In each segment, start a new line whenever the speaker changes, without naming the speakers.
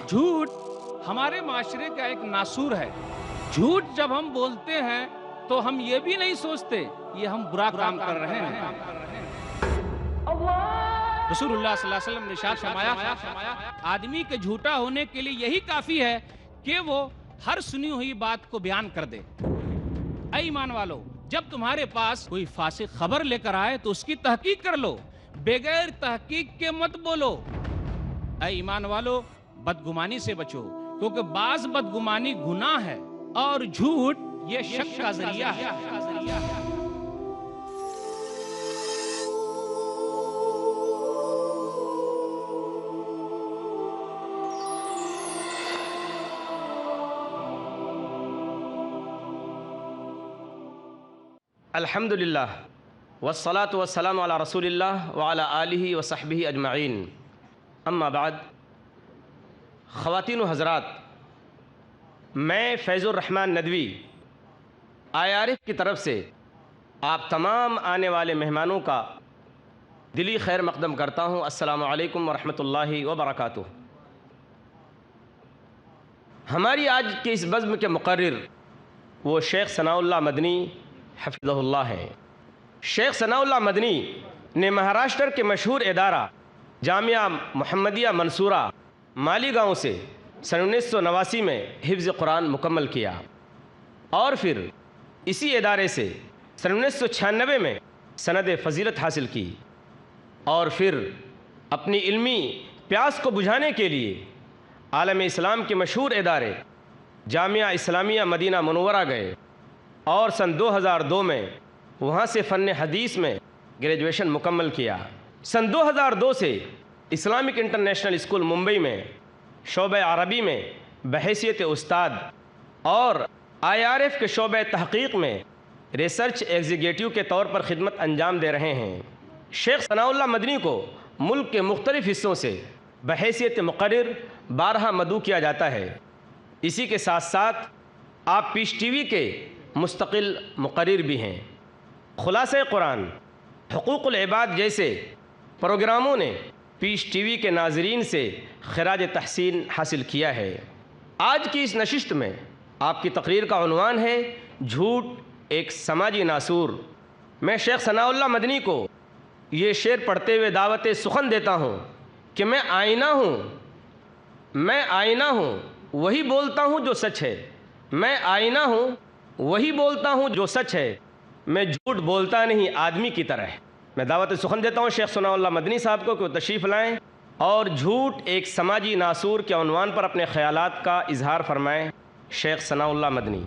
جھوٹ ہمارے معاشرے کا ایک ناسور ہے۔ جھوٹ جب ہم بولتے ہیں تو ہم یہ بھی نہیں سوچتے یہ ہم برا کام کر رہے ہیں۔ رسول اللہ صلی اللہ علیہ وسلم نے ارشاد فرمایا آدمی کے جھوٹا ہونے کے لیے یہی کافی ہے کہ وہ ہر سنی ہوئی بات کو بیان کر دے۔ اے ایمان والو، جب تمہارے پاس کوئی فاسق خبر لے کر آئے تو اس کی تحقیق کر لو، بغیر تحقیق کے مت بولو۔ اے ایمان والو، بدگمانی سے بچو، کیونکہ بعض بدگمانی گناہ ہے اور جھوٹ یہ شک کا ذریعہ ہے۔
الحمدللہ والصلاة والسلام علی رسول اللہ وعلی آلہ وصحبہ اجمعین، اما بعد۔ خواتین و حضرات، میں فیض الرحمن ندوی IRF کی طرف سے آپ تمام آنے والے مہمانوں کا دلی خیر مقدم کرتا ہوں۔ السلام علیکم ورحمۃ اللہ وبرکاتہ۔ ہماری آج کے اس بزم کے مقرر وہ شیخ ثناء اللہ مدنی حفظہ اللہ ہیں۔ شیخ ثناء اللہ مدنی نے مہاراشٹر کے مشہور ادارہ جامعہ محمدیہ منصورہ مالیگاؤں سے سن 1989 میں حفظ قرآن مکمل کیا، اور پھر اسی ادارے سے سن 1996 میں سند فضیلت حاصل کی، اور پھر اپنی علمی پیاس کو بجھانے کے لیے عالم اسلام کے مشہور ادارے جامعہ اسلامیہ مدینہ منورہ گئے، اور سن 2002 میں وہاں سے فن حدیث میں گریجویشن مکمل کیا۔ سن 2002 سے اسلامک انٹرنیشنل اسکول ممبئی میں شعبہ عربی میں بحیثیت استاد اور IRF کے شعبہ تحقیق میں ریسرچ ایگزیکٹو کے طور پر خدمت انجام دے رہے ہیں۔ شیخ ثناء اللہ مدنی کو ملک کے مختلف حصوں سے بحیثیت مقرر بارہا مدعو کیا جاتا ہے۔ اسی کے ساتھ ساتھ آپ پیس ٹی وی کے مستقل مقرر بھی ہیں۔ خلاصہ قرآن، حقوق العباد جیسے پروگراموں نے پیس ٹی وی کے ناظرین سے خراج تحسین حاصل کیا ہے۔ آج کی اس نشست میں آپ کی تقریر کا عنوان ہے جھوٹ ایک سماجی ناسور۔ میں شیخ ثناء اللہ مدنی کو یہ شعر پڑھتے ہوئے دعوت سخن دیتا ہوں کہ میں آئینہ ہوں، وہی بولتا ہوں جو سچ ہے۔ میں آئینہ ہوں، وہی بولتا ہوں جو سچ ہے۔ میں جھوٹ بولتا نہیں آدمی کی طرح۔ میں دعوت سخن دیتا ہوں شیخ ثناء اللہ مدنی صاحب کو کہ وہ تشریف لائیں اور جھوٹ ایک سماجی ناسور کے عنوان پر اپنے خیالات کا اظہار فرمائیں۔ شیخ ثناء اللہ مدنی۔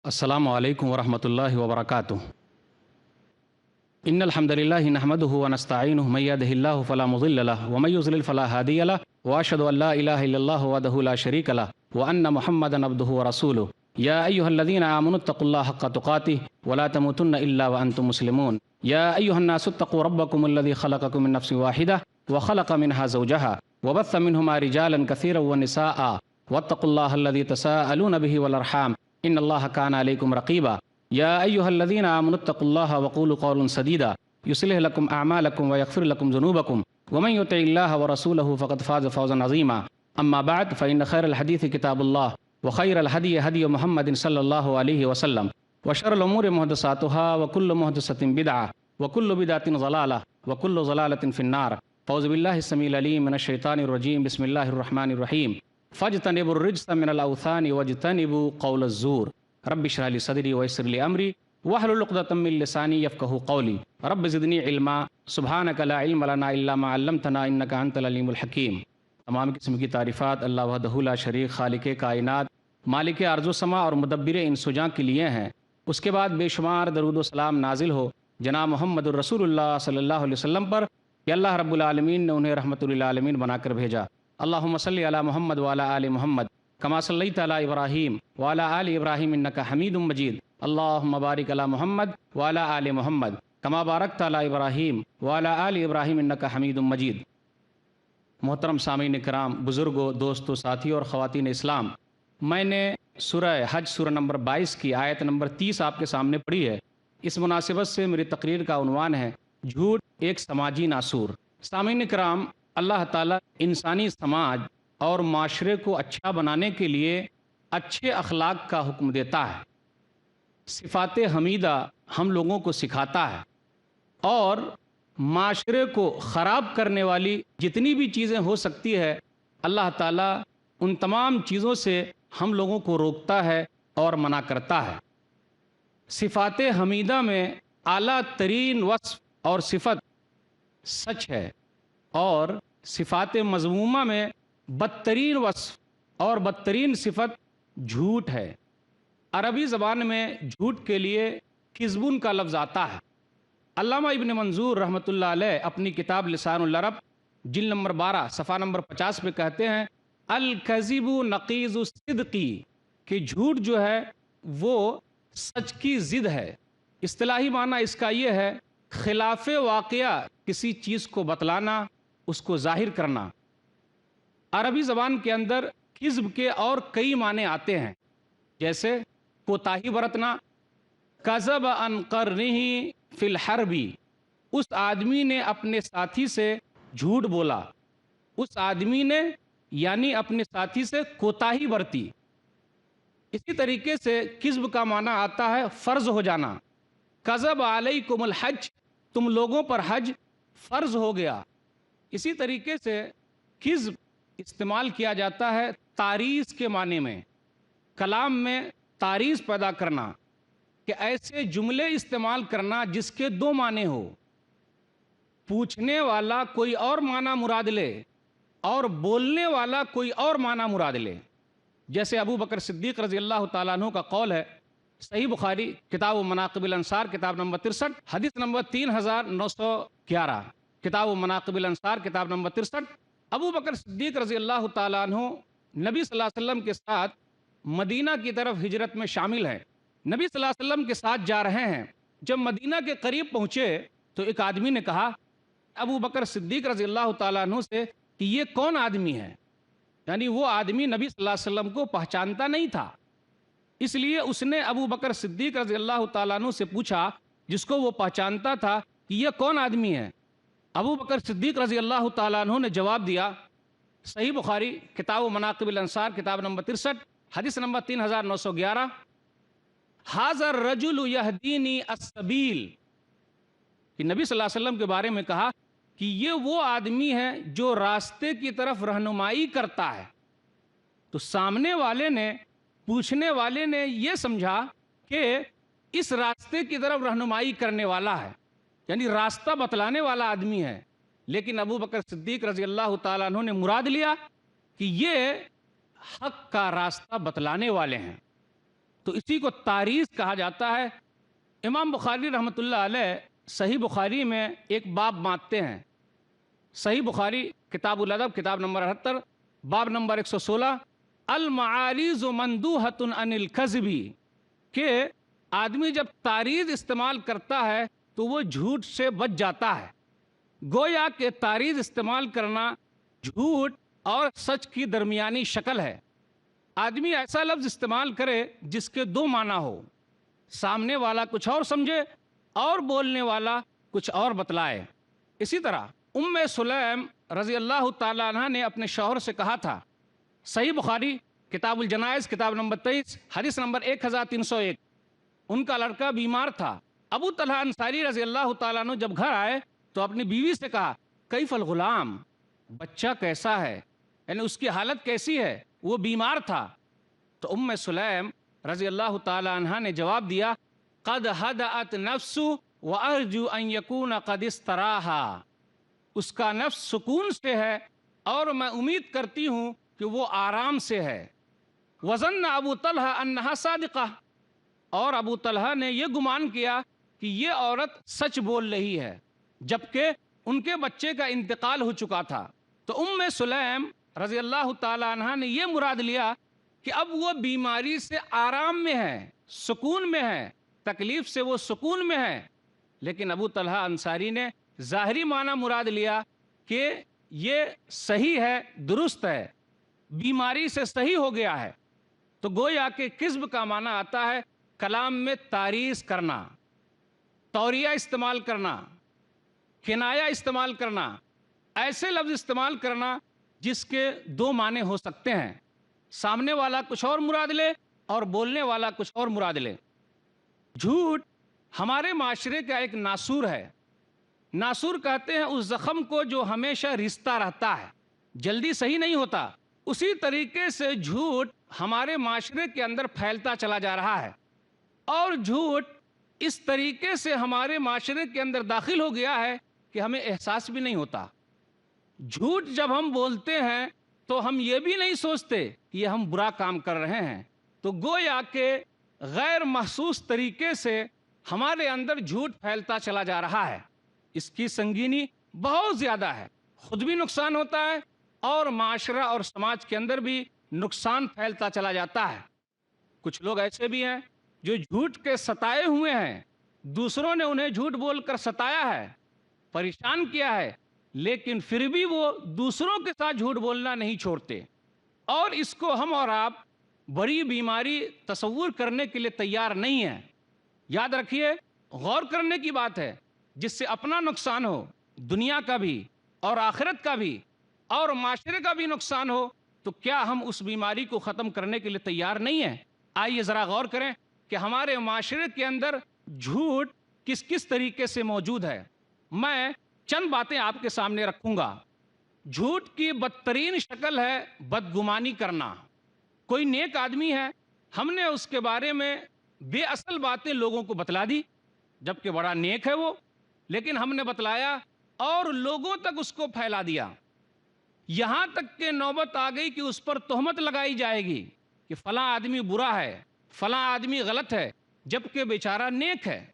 السلام علیکم ورحمۃ اللہ وبرکاتہ۔ ان الحمد للہ نحمدہ ونستعینہ من یہدہ اللہ فلا مضل لہ ومن یضلل فلا ہادی لہ واشہد ان لا الہ الا اللہ وحدہ لا شریک لہ وان محمدا عبدہ ورسولہ یا ایھا الذین آمنوا اتقوا اللہ حق تقاتہ ولا تموتن الا وانتم مسلمون یا ایھا الناس اتقوا ربکم الذی خلقکم من نفس واحدہ وخلق منها زوجہا وبث منہما رجالا کثیرا ونساء واتقوا اللہ الذی تساءلون بہ والارحام ان اللہ کان علیکم رقیبا یا ایھا الذین آمنوا اتقوا اللہ وقولوا قولا سدیدا یصلح لکم اعمالکم ویغفر لکم ذنوبکم ومن یطع اللہ ورسولہ فقد فاز فوزا عظیما اما بعد فإن خیر الحدیث کتاب اللہ وخیر الہدی ہدی محمد صلی اللہ علیہ وسلم وشر الامور محدثاتها وکل محدثۃ بدعہ وکل بدعۃ ضلالہ وکل ضلالۃ فی النار۔ اعوذ باللہ السمیع العلیم من الشیطان الرجیم، بسم اللہ الرحمن الرحیم۔ فاجتنبوا الرجس من الاوثان واجتنبوا قول الزور رب اشرح لي صدری ویسر لي امری واحلل عقدۃ من لسانی یفقهوا قولی رب زدنی علما سبحانک لا علم لنا الا ما علمتنا انک انت العلیم الحکیم۔ تمام قسم کی تعریفات اللہ وحدہ لا شریک، خالق کائنات، مالک ارض و سما اور مدبر انس و جاں کے لیے ہیں۔ اس کے بعد بے شمار درود و سلام نازل ہو جناب محمد الرسول اللہ صلی اللہ علیہ وسلم پر، کہ اللہ رب العالمین نے انہیں رحمت للعالمین بنا کر بھیجا۔ اللہم صلی علی محمد وعلی آل محمد کما صلیت علی ابراہیم وعلی آل ابراہیم انک حمید مجید۔ اللہم بارک علی محمد وعلی آل محمد کما بارکت علی ابراہیم وعلی آل ابراہیم انک حمید مجید۔ محترم سامعین کرام، بزرگوں، دوستوں، ساتھیوں اور خواتین اسلام، میں نے سورہ حج سورہ نمبر 22 کی آیت نمبر 30 آپ کے سامنے پڑھی ہے۔ اس مناسبت سے میری تقریر کا عنوان ہے جھوٹ ایک سماجی ناسور۔ سامعین کرام، اللہ تعالیٰ انسانی سماج اور معاشرے کو اچھا بنانے کے لیے اچھے اخلاق کا حکم دیتا ہے، صفات حمیدہ ہم لوگوں کو سکھاتا ہے، اور معاشرے کو خراب کرنے والی جتنی بھی چیزیں ہو سکتی ہے اللہ تعالیٰ ان تمام چیزوں سے ہم لوگوں کو روکتا ہے اور منع کرتا ہے۔ صفات حمیدہ میں اعلیٰ ترین وصف اور صفت سچ ہے، اور صفات مذمومہ میں بدترین وصف اور بدترین صفت جھوٹ ہے۔ عربی زبان میں جھوٹ کے لیے کذبن کا لفظ آتا ہے۔ علامہ ابن منظور رحمۃ اللہ علیہ اپنی کتاب لسان العرب جلد نمبر 12 صفحہ نمبر 50 پہ کہتے ہیں الکذب نقیض الصدقی، کہ جھوٹ جو ہے وہ سچ کی ضد ہے۔ اصطلاحی معنی اس کا یہ ہے خلاف واقعہ کسی چیز کو بتلانا، اس کو ظاہر کرنا۔ عربی زبان کے اندر کذب کے اور کئی معنی آتے ہیں، جیسے کوتاہی برتنا، کذب عن قرنہ فی الحرب، اس آدمی نے اپنے ساتھی سے جھوٹ بولا، اس آدمی نے یعنی اپنے ساتھی سے کوتاہی برتی۔ اسی طریقے سے کذب کا معنی آتا ہے فرض ہو جانا، کذب علیکم الحج، تم لوگوں پر حج فرض ہو گیا۔ اسی طریقے سے کذب استعمال کیا جاتا ہے تعریض کے معنی میں، کلام میں تعریض پیدا کرنا، کہ ایسے جملے استعمال کرنا جس کے دو معنی ہو، پوچھنے والا کوئی اور معنی مراد لے اور بولنے والا کوئی اور معنی مراد لے۔ جیسے ابو بکر صدیق رضی اللہ تعالیٰ عنہ کا قول ہے، صحیح بخاری کتاب مناقب الانصار کتاب نمبر 63 حدیث نمبر 3911، کتاب مناقب الانصار کتاب نمبر 63۔ ابو بکر صدیق رضی اللہ تعالیٰ عنہ نبی صلی اللہ علیہ وسلم کے ساتھ مدینہ کی طرف ہجرت میں شامل ہیں، نبی صلی اللہ علیہ وسلم کے ساتھ جا رہے ہیں۔ جب مدینہ کے قریب پہنچے تو ایک آدمی نے کہا ابو بکر صدیق رضی اللہ تعالیٰ عنہ سے کہ یہ کون آدمی ہے؟ یعنی وہ آدمی نبی صلی اللہ علیہ وسلم کو پہچانتا نہیں تھا، اس لیے اس نے ابو بکر صدیق رضی اللہ تعالیٰ عنہ سے پوچھا جس کو وہ پہچانتا تھا کہ یہ کون آدمی ہے؟ ابو بکر صدیق رضی اللہ تعالیٰ عنہ نے جواب دیا، صحیح بخاری کتاب مناقب الانصار کتاب نمبر 63 حدیث نمبر 3911، ھذا الرجل یہدینی السبیل، کہ نبی صلی اللہ علیہ وسلم کے بارے میں کہا کہ یہ وہ آدمی ہے جو راستے کی طرف رہنمائی کرتا ہے۔ تو سامنے والے نے، پوچھنے والے نے یہ سمجھا کہ اس راستے کی طرف رہنمائی کرنے والا ہے، یعنی راستہ بتلانے والا آدمی ہے، لیکن ابو بکر صدیق رضی اللہ تعالیٰ عنہ نے مراد لیا کہ یہ حق کا راستہ بتلانے والے ہیں۔ تو اسی کو تعریض کہا جاتا ہے۔ امام بخاری رحمۃ اللہ علیہ صحیح بخاری میں ایک باب باندھتے ہیں، صحیح بخاری کتاب الادب کتاب نمبر 78 باب نمبر 116، المعارض مندوحۃ عن الکذب، کہ آدمی جب تعریض استعمال کرتا ہے تو وہ جھوٹ سے بچ جاتا ہے۔ گویا کہ تعریض استعمال کرنا جھوٹ اور سچ کی درمیانی شکل ہے۔ آدمی ایسا لفظ استعمال کرے جس کے دو معنی ہو، سامنے والا کچھ اور سمجھے اور بولنے والا کچھ اور بتلائے۔ اسی طرح ام سلیم رضی اللہ تعالیٰ عنہ نے اپنے شوہر سے کہا تھا، صحیح بخاری کتاب الجنائز کتاب نمبر 23 حدیث نمبر 1301، ان کا لڑکا بیمار تھا۔ ابو طلحہ انصاری رضی اللہ تعالیٰ عنہ جب گھر آئے تو اپنی بیوی سے کہا کیف الغلام، بچہ کیسا ہے، یعنی اس کی حالت کیسی ہے، وہ بیمار تھا۔ تو ام سلیم رضی اللہ تعالیٰ عنہ نے جواب دیا قد ہدأت نفس وارجو ان یکون قد استراحا، اس کا نفس سکون سے ہے اور میں امید کرتی ہوں کہ وہ آرام سے ہے۔ وظن ابو طلحہ انہا صادقہ، اور ابو طلحہ نے یہ گمان کیا کہ یہ عورت سچ بول رہی ہے، جبکہ ان کے بچے کا انتقال ہو چکا تھا، تو ام سلیم رضی اللہ تعالی عنہ نے یہ مراد لیا کہ اب وہ بیماری سے آرام میں ہے، سکون میں ہے، تکلیف سے وہ سکون میں ہے۔ لیکن ابو طلحہ انصاری نے ظاہری معنی مراد لیا کہ یہ صحیح ہے، درست ہے، بیماری سے صحیح ہو گیا ہے۔ تو گویا کہ کذب کا معنی آتا ہے کلام میں تعریض کرنا، توریہ استعمال کرنا، کنایہ استعمال کرنا، ایسے لفظ استعمال کرنا جس کے دو معنی ہو سکتے ہیں، سامنے والا کچھ اور مراد لے اور بولنے والا کچھ اور مراد لے۔ جھوٹ ہمارے معاشرے کا ایک ناسور ہے۔ ناسور کہتے ہیں اس زخم کو جو ہمیشہ رستا رہتا ہے، جلدی صحیح نہیں ہوتا۔ اسی طریقے سے جھوٹ ہمارے معاشرے کے اندر پھیلتا چلا جا رہا ہے، اور جھوٹ اس طریقے سے ہمارے معاشرے کے اندر داخل ہو گیا ہے کہ ہمیں احساس بھی نہیں ہوتا۔ جھوٹ جب ہم بولتے ہیں تو ہم یہ بھی نہیں سوچتے کہ یہ ہم برا کام کر رہے ہیں، تو گویا کہ غیر محسوس طریقے سے ہمارے اندر جھوٹ پھیلتا چلا جا رہا ہے۔ اس کی سنگینی بہت زیادہ ہے، خود بھی نقصان ہوتا ہے اور معاشرہ اور سماج کے اندر بھی نقصان پھیلتا چلا جاتا ہے۔ کچھ لوگ ایسے بھی ہیں جو جھوٹ کے ستائے ہوئے ہیں، دوسروں نے انہیں جھوٹ بول کر ستایا ہے، پریشان کیا ہے، لیکن پھر بھی وہ دوسروں کے ساتھ جھوٹ بولنا نہیں چھوڑتے، اور اس کو ہم اور آپ بڑی بیماری تصور کرنے کے لیے تیار نہیں ہیں۔ یاد رکھیے، غور کرنے کی بات ہے، جس سے اپنا نقصان ہو، دنیا کا بھی اور آخرت کا بھی اور معاشرے کا بھی نقصان ہو، تو کیا ہم اس بیماری کو ختم کرنے کے لیے تیار نہیں ہیں؟ آئیے ذرا غور کریں کہ ہمارے معاشرے کے اندر جھوٹ کس کس طریقے سے موجود ہے۔ میں چند باتیں آپ کے سامنے رکھوں گا۔ جھوٹ کی بدترین شکل ہے بدگمانی کرنا۔ کوئی نیک آدمی ہے، ہم نے اس کے بارے میں بے اصل باتیں لوگوں کو بتلا دی، جبکہ بڑا نیک ہے وہ، لیکن ہم نے بتلایا اور لوگوں تک اس کو پھیلا دیا، یہاں تک کہ نوبت آ گئی کہ اس پر تہمت لگائی جائے گی کہ فلاں آدمی برا ہے، فلاں آدمی غلط ہے، جبکہ بیچارہ نیک ہے۔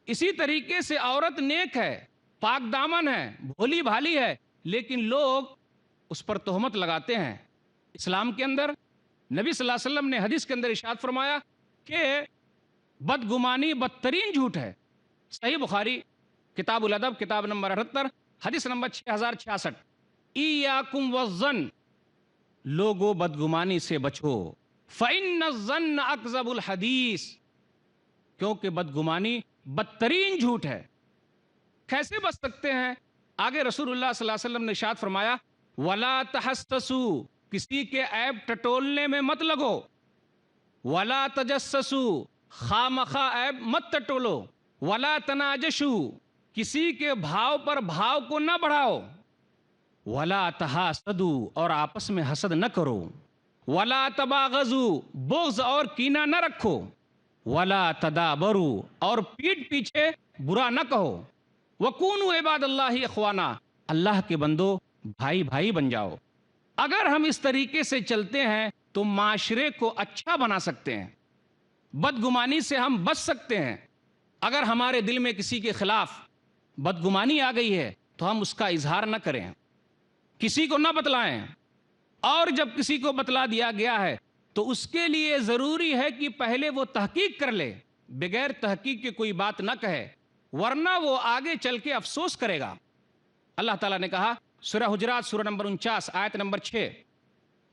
اسی طریقے سے عورت نیک ہے، پاک دامن ہے، بھولی بھالی ہے، لیکن لوگ اس پر تہمت لگاتے ہیں۔ اسلام کے اندر نبی صلی اللہ علیہ وسلم نے حدیث کے اندر ارشاد فرمایا کہ بدگمانی بدترین جھوٹ ہے۔ صحیح بخاری کتاب الادب کتاب نمبر 78 حدیث نمبر 6066، ایاکم والظن، لوگو بدگمانی سے بچو، فإن الظن اکذب الحدیث، کیونکہ بدگمانی بدترین جھوٹ ہے۔ کیسے بچ سکتے ہیں؟ آگے رسول اللہ صلی اللہ علیہ وسلم نے ارشاد فرمایا، ولا تحسسوا، کسی کے عیب ٹٹولنے میں مت لگو، ولا تجسسوا، خامخواہ عیب مت ٹٹولو، ولا تناجشوا، کسی کے بھاؤ پر بھاؤ کو نہ بڑھاؤ، ولا تحاسدوا، اور آپس میں حسد نہ کرو، ولا تباغضوا، بغض اور کینہ نہ رکھو، ولا تدابروا، اور پیٹھ پیچھے برا نہ کہو، وکونوا عباد اللہ اخوانا، اللہ کے بندو بھائی بھائی بن جاؤ۔ اگر ہم اس طریقے سے چلتے ہیں تو معاشرے کو اچھا بنا سکتے ہیں، بدگمانی سے ہم بچ سکتے ہیں۔ اگر ہمارے دل میں کسی کے خلاف بدگمانی آ گئی ہے تو ہم اس کا اظہار نہ کریں، کسی کو نہ بتلائیں، اور جب کسی کو بتلا دیا گیا ہے تو اس کے لیے ضروری ہے کہ پہلے وہ تحقیق کر لے، بغیر تحقیق کے کوئی بات نہ کہے، ورنہ وہ آگے چل کے افسوس کرے گا۔ اللہ تعالیٰ نے کہا سورہ حجرات سورہ نمبر 49 آیت نمبر 6،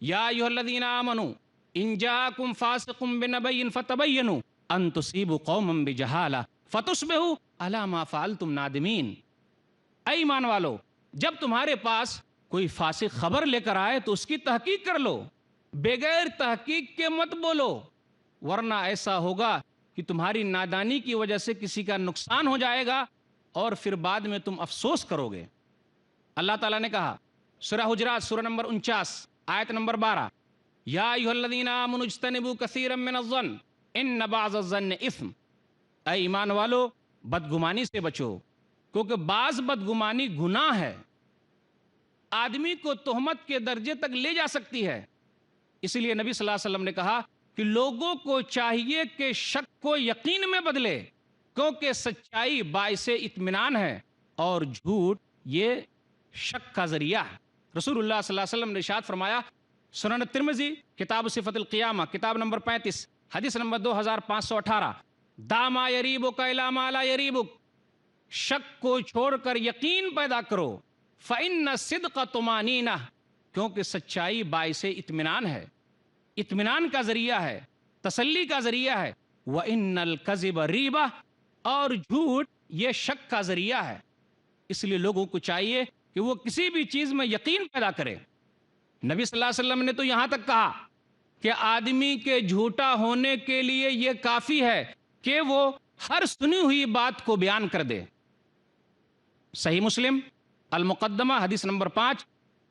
یا ایھا الذین آمنوا ان جاءکم فاسق بنبأ فتبینوا ان تصیبوا قوما بجہالہ فتصبحوا علی ما فعلتم نادمین۔ اے ایمان والو، جب تمہارے پاس کوئی فاسق خبر لے کر آئے تو اس کی تحقیق کر لو، بغیر تحقیق کے مت بولو، ورنہ ایسا ہوگا کہ تمہاری نادانی کی وجہ سے کسی کا نقصان ہو جائے گا اور پھر بعد میں تم افسوس کرو گے۔ اللہ تعالیٰ نے کہا سورہ حجرات سورہ نمبر 49 آیت نمبر 12، یا ایھا الذین آمنوا اجتنبوا کثیرا من الظن ان بعض الظن اثم۔ اے ایمان والو، بدگمانی سے بچو، کیونکہ بعض بدگمانی گناہ ہے، آدمی کو تہمت کے درجے تک لے جا سکتی ہے۔ اس لیے نبی صلی اللہ علیہ وسلم نے کہا کہ لوگوں کو چاہیے کہ شک کو یقین میں بدلے، کیونکہ سچائی باعث اطمینان ہے اور جھوٹ یہ شک کا ذریعہ ہے۔ رسول اللہ صلی اللہ علیہ وسلم نے ارشاد فرمایا، سنن ترمذی کتاب صفت القیامہ کتاب نمبر 35 حدیث نمبر 2518، دع ما یریبک الی ما لا یریبک، شک کو چھوڑ کر یقین پیدا کرو، فإن الصدق طمانینہ، کیونکہ سچائی باعث اطمینان ہے، اطمینان کا ذریعہ ہے، تسلی کا ذریعہ ہے، وإن الکذب ریبہ، اور جھوٹ یہ شک کا ذریعہ ہے۔ اس لیے لوگوں کو چاہیے کہ وہ کسی بھی چیز میں یقین پیدا کرے۔ نبی صلی اللہ علیہ وسلم نے تو یہاں تک کہا کہ آدمی کے جھوٹا ہونے کے لیے یہ کافی ہے کہ وہ ہر سنی ہوئی بات کو بیان کر دے۔ صحیح مسلم المقدمہ حدیث نمبر 5،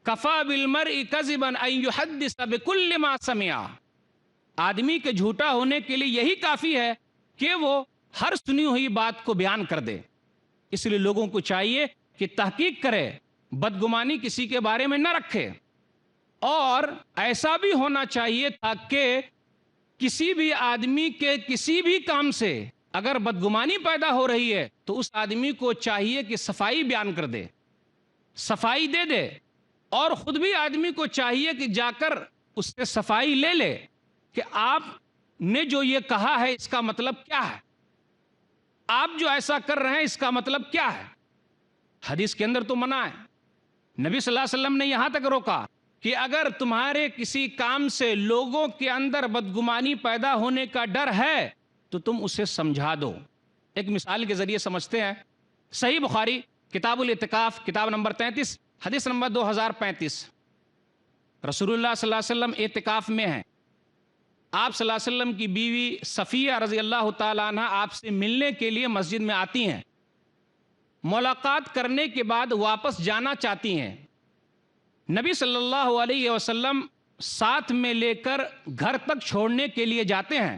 کفا بالمرء کذبا ان یحدث بکل ما سمع، آدمی کے جھوٹا ہونے کے لیے یہی کافی ہے کہ وہ ہر سنی ہوئی بات کو بیان کر دے۔ اس لیے لوگوں کو چاہیے کہ تحقیق کرے، بدگمانی کسی کے بارے میں نہ رکھے، اور ایسا بھی ہونا چاہیے تاکہ کسی بھی آدمی کے کسی بھی کام سے اگر بدگمانی پیدا ہو رہی ہے تو اس آدمی کو چاہیے کہ صفائی بیان کر دے، صفائی دے دے، اور خود بھی آدمی کو چاہیے کہ جا کر اس سے صفائی لے لے کہ آپ نے جو یہ کہا ہے اس کا مطلب کیا ہے، آپ جو ایسا کر رہے ہیں اس کا مطلب کیا ہے۔ حدیث کے اندر تو منع ہے، نبی صلی اللہ علیہ وسلم نے یہاں تک روکا کہ اگر تمہارے کسی کام سے لوگوں کے اندر بدگمانی پیدا ہونے کا ڈر ہے تو تم اسے سمجھا دو۔ ایک مثال کے ذریعے سمجھتے ہیں۔ صحیح بخاری کتاب الاعتکاف کتاب نمبر 33 حدیث نمبر 2035، رسول اللہ صلی اللہ علیہ وسلم اعتکاف میں ہیں، آپ صلی اللہ علیہ وسلم کی بیوی صفیہ رضی اللہ تعالیٰ عنہ آپ سے ملنے کے لیے مسجد میں آتی ہیں، ملاقات کرنے کے بعد واپس جانا چاہتی ہیں، نبی صلی اللہ علیہ وسلم ساتھ میں لے کر گھر تک چھوڑنے کے لیے جاتے ہیں۔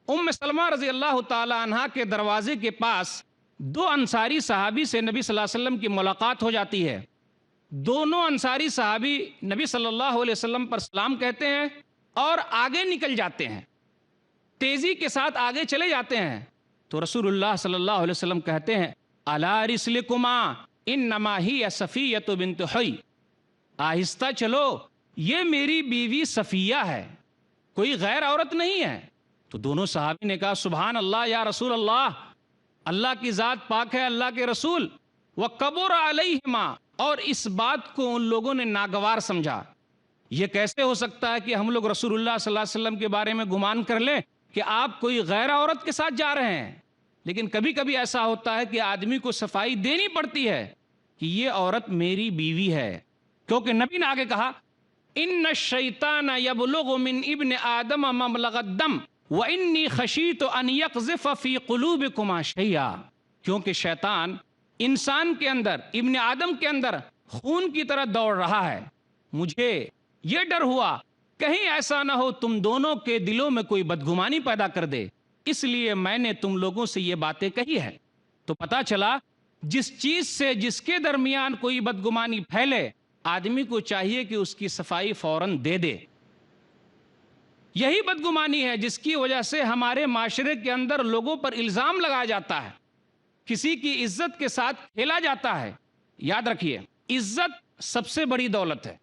ام سلمہ رضی اللہ تعالی عنہا کے دروازے کے پاس دو انصاری صحابی سے نبی صلی اللہ علیہ وسلم کی ملاقات ہو جاتی ہے۔ دونوں انصاری صحابی نبی صلی اللہ علیہ وسلم پر سلام کہتے ہیں اور آگے نکل جاتے ہیں، تیزی کے ساتھ آگے چلے جاتے ہیں، تو رسول اللہ صلی اللہ علیہ وسلم کہتے ہیں، الا رسلکما انما ہی صفیہ بنت حی، آہستہ چلو، یہ میری بیوی صفیہ ہے، کوئی غیر عورت نہیں ہے۔ تو دونوں صحابی نے کہا، سبحان اللہ یا رسول اللہ، اللہ کی ذات پاک ہے، اللہ کے رسول، وَقَبُرَ عَلَيْهِمَا، اور اس بات کو ان لوگوں نے ناگوار سمجھا۔ یہ کیسے ہو سکتا ہے کہ ہم لوگ رسول اللہ صلی اللہ علیہ وسلم کے بارے میں گمان کر لیں کہ آپ کوئی غیر عورت کے ساتھ جا رہے ہیں؟ لیکن کبھی کبھی ایسا ہوتا ہے کہ آدمی کو صفائی دینی پڑتی ہے کہ یہ عورت میری بیوی ہے، کیونکہ نبی نے آگے کہا، ان الشیطان یبلغ من ابن آدم مبلغ الدم وانی خشیت ان یقذف فی قلوبکما شیئا، کیونکہ شیطان انسان کے اندر، ابن آدم کے اندر خون کی طرح دوڑ رہا ہے، مجھے یہ ڈر ہوا کہیں ایسا نہ ہو تم دونوں کے دلوں میں کوئی بدگمانی پیدا کر دے، اس لیے میں نے تم لوگوں سے یہ باتیں کہی ہے۔ تو پتا چلا جس چیز سے جس کے درمیان کوئی بدگمانی پھیلے، آدمی کو چاہیے کہ اس کی صفائی فوراً دے دے۔ یہی بدگمانی ہے جس کی وجہ سے ہمارے معاشرے کے اندر لوگوں پر الزام لگایا جاتا ہے، کسی کی عزت کے ساتھ کھیلا جاتا ہے۔ یاد رکھیے، عزت سب سے بڑی دولت ہے۔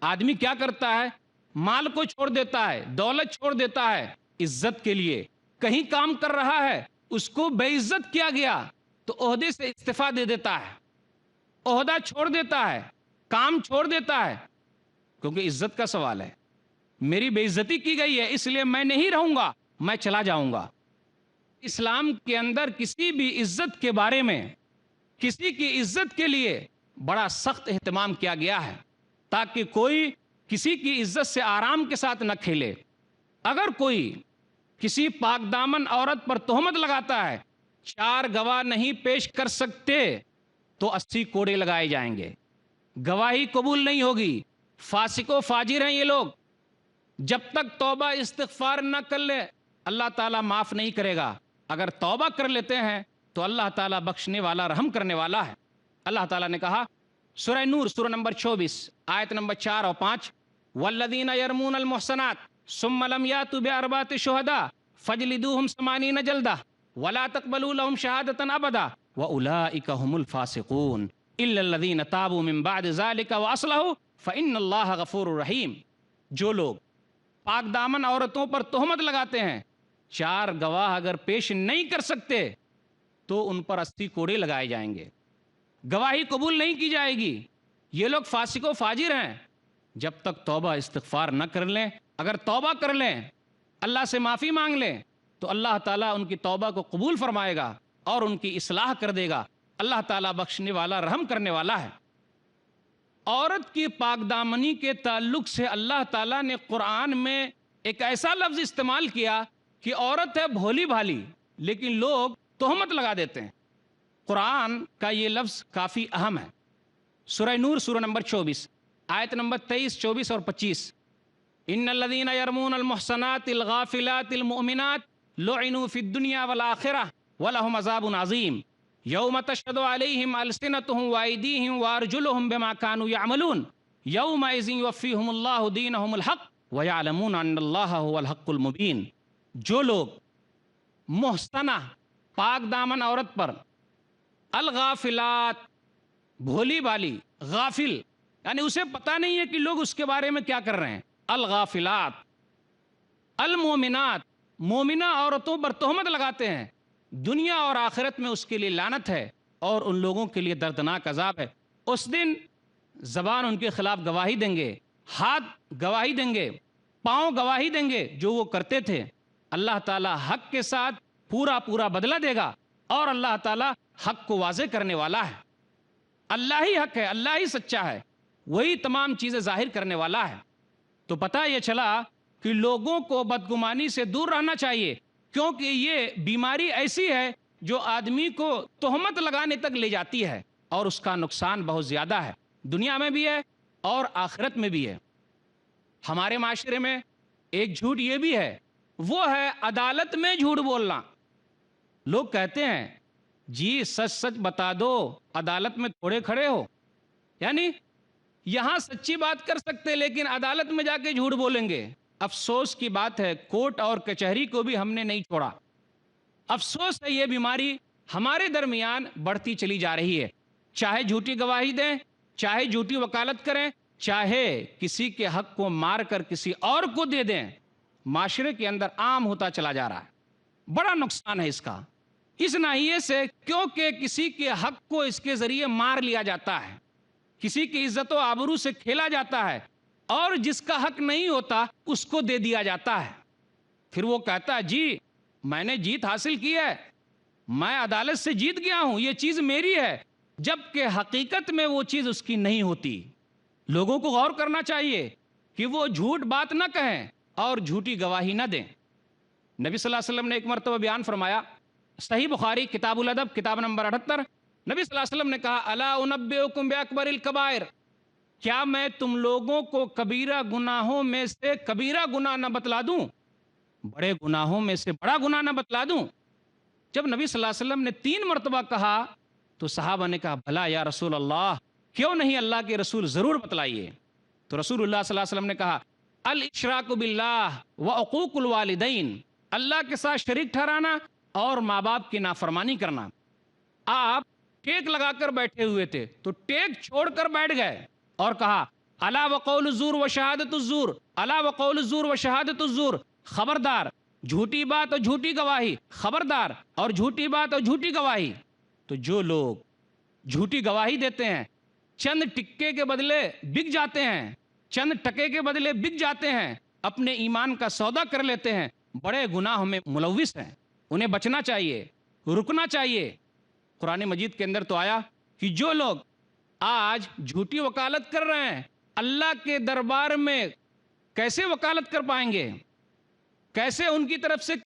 آدمی کیا کرتا ہے؟ مال کو چھوڑ دیتا ہے، دولت چھوڑ دیتا ہے عزت کے لیے۔ کہیں کام کر رہا ہے، اس کو بے عزت کیا گیا تو عہدے سے استعفیٰ دے دیتا ہے، عہدہ چھوڑ دیتا ہے، کام چھوڑ دیتا ہے، کیونکہ عزت کا سوال ہے۔ میری بے عزتی کی گئی ہے، اس لیے میں نہیں رہوں گا، میں چلا جاؤں گا۔ اسلام کے اندر کسی بھی عزت کے بارے میں، کسی کی عزت کے لیے بڑا سخت اہتمام کیا گیا ہے، تاکہ کوئی کسی کی عزت سے آرام کے ساتھ نہ کھیلے۔ اگر کوئی کسی پاک دامن عورت پر تہمت لگاتا ہے، 4 گواہ نہیں پیش کر سکتے تو 80 کوڑے لگائے جائیں گے، گواہی قبول نہیں ہوگی۔ فاسق و فاجر ہیں یہ لوگ، جب تک توبہ استغفار نہ کر لے اللہ تعالیٰ معاف نہیں کرے گا۔ اگر توبہ کر لیتے ہیں تو اللہ تعالیٰ بخشنے والا، رحم کرنے والا ہے۔ اللہ تعالیٰ نے کہا سورہ نور سورہ نمبر 24 آیت نمبر 4 اور 5، والذین یرمون المحصنات ثم لم یاتوا باربعۃ شہداء فاجلدوہم 80 جلدہ ولا تقبلوا لهم شہادۃ ابدا واولئک هم الفاسقون۔ الا الذین تابوا من بعد ذلک واصلحوا فان اللہ غفور رحیم. جو لوگ پاک دامن عورتوں پر تہمت لگاتے ہیں، 4 گواہ اگر پیش نہیں کر سکتے تو ان پر 80 کوڑے لگائے جائیں گے، گواہی قبول نہیں کی جائے گی. یہ لوگ فاسق و فاجر ہیں. جب تک توبہ استغفار نہ کر لیں، اگر توبہ کر لیں، اللہ سے معافی مانگ لیں، تو اللہ تعالیٰ ان کی توبہ کو قبول فرمائے گا اور ان کی اصلاح کر دے گا. اللہ تعالیٰ بخشنے والا، رحم کرنے والا ہے. عورت کی پاک دامنی کے تعلق سے اللہ تعالیٰ نے قرآن میں ایک ایسا لفظ استعمال کیا کہ عورت ہے بھولی بھالی، لیکن لوگ تہمت لگا دیتے ہیں. قرآن کا یہ لفظ کافی اہم ہے. سورہ نور سورہ نمبر 24 آیت نمبر 23، 24 اور 25. ان الذین یرمون المحصنات الغافلات المؤمنات لعنوا فی الدنیا والآخرہ ولہم عذاب عظیم یوم تشہد علیہم السنتہم وایدیہم وارجلہم بما کانوا یعملون یومئذ یوفیہم اللہ دینہم الحق ویعلمون ان اللہ هو الحق المبین. جو لوگ محصنہ پاک دامن عورت پر، الغافلات بھولی بالی، غافل یعنی اسے پتہ نہیں ہے کہ لوگ اس کے بارے میں کیا کر رہے ہیں، الغافلات، المومنات مومنہ عورتوں پر تہمت لگاتے ہیں، دنیا اور آخرت میں اس کے لیے لعنت ہے اور ان لوگوں کے لیے دردناک عذاب ہے. اس دن زبان ان کے خلاف گواہی دیں گے، ہاتھ گواہی دیں گے، پاؤں گواہی دیں گے جو وہ کرتے تھے. اللہ تعالیٰ حق کے ساتھ پورا بدلہ دے گا اور اللہ تعالیٰ حق کو واضح کرنے والا ہے. اللہ ہی حق ہے، اللہ ہی سچا ہے، وہی تمام چیزیں ظاہر کرنے والا ہے. تو پتہ یہ چلا کہ لوگوں کو بدگمانی سے دور رہنا چاہیے، کیونکہ یہ بیماری ایسی ہے جو آدمی کو تہمت لگانے تک لے جاتی ہے اور اس کا نقصان بہت زیادہ ہے، دنیا میں بھی ہے اور آخرت میں بھی ہے. ہمارے معاشرے میں ایک جھوٹ یہ بھی ہے، وہ ہے عدالت میں جھوٹ بولنا. لوگ کہتے ہیں جی سچ سچ بتا دو، عدالت میں تھوڑے کھڑے ہو. یعنی یہاں سچی بات کر سکتے لیکن عدالت میں جا کے جھوٹ بولیں گے. افسوس کی بات ہے کورٹ اور کچہری کو بھی ہم نے نہیں چھوڑا. افسوس ہے یہ بیماری ہمارے درمیان بڑھتی چلی جا رہی ہے. چاہے جھوٹی گواہی دیں، چاہے جھوٹی وکالت کریں، چاہے کسی کے حق کو مار کر کسی اور کو دے دیں، معاشرے کے اندر عام ہوتا چلا جا رہا ہے. بڑا نقصان ہے اس کا، اس ناحیے سے کیونکہ کسی کے حق کو اس کے ذریعے مار لیا جاتا ہے، کسی کی عزت و آبرو سے کھیلا جاتا ہے اور جس کا حق نہیں ہوتا اس کو دے دیا جاتا ہے. پھر وہ کہتا ہے جی میں نے جیت حاصل کی ہے، میں عدالت سے جیت گیا ہوں، یہ چیز میری ہے، جبکہ حقیقت میں وہ چیز اس کی نہیں ہوتی. لوگوں کو غور کرنا چاہیے کہ وہ جھوٹ بات نہ کہیں اور جھوٹی گواہی نہ دیں. نبی صلی اللہ علیہ وسلم نے ایک مرتبہ بیان فرمایا، صحیح بخاری کتاب الادب کتاب نمبر 78، نبی صلی اللہ علیہ وسلم نے کہا الا انبئکم باکبر الکبائر، کیا میں تم لوگوں کو کبیرہ گناہوں میں سے کبیرہ گناہ نہ بتلا دوں، بڑے گناہوں میں سے بڑا گناہ نہ بتلا دوں. جب نبی صلی اللہ علیہ وسلم نے 3 مرتبہ کہا تو صحابہ نے کہا بھلا یا رسول اللہ، کیوں نہیں اللہ کے رسول ضرور بتلائیے. تو رسول اللہ صلی اللہ علیہ وسلم نے کہا الاشراک باللہ وعقوق الوالدین، اللہ کے ساتھ شریک ٹھہرانا اور ماں باپ کی نافرمانی کرنا. آپ ٹیک لگا کر بیٹھے ہوئے تھے تو ٹیک چھوڑ کر بیٹھ گئے اور کہا الا وقول الزور وشہادت الزور، الا وقول الزور وشہادت الزور، خبردار جھوٹی بات اور جھوٹی گواہی، خبردار اور جھوٹی بات اور جھوٹی گواہی. تو جو لوگ جھوٹی گواہی دیتے ہیں، چند ٹکے کے بدلے بک جاتے ہیں، چند ٹکے کے بدلے بک جاتے ہیں، اپنے ایمان کا سودا کر لیتے ہیں، بڑے گناہوں میں ملوث ہیں. انہیں بچنا چاہیے، رکنا چاہیے. قرآن مجید کے اندر تو آیا کہ جو لوگ آج جھوٹی وکالت کر رہے ہیں اللہ کے دربار میں کیسے وکالت کر پائیں گے، کیسے ان کی طرف سے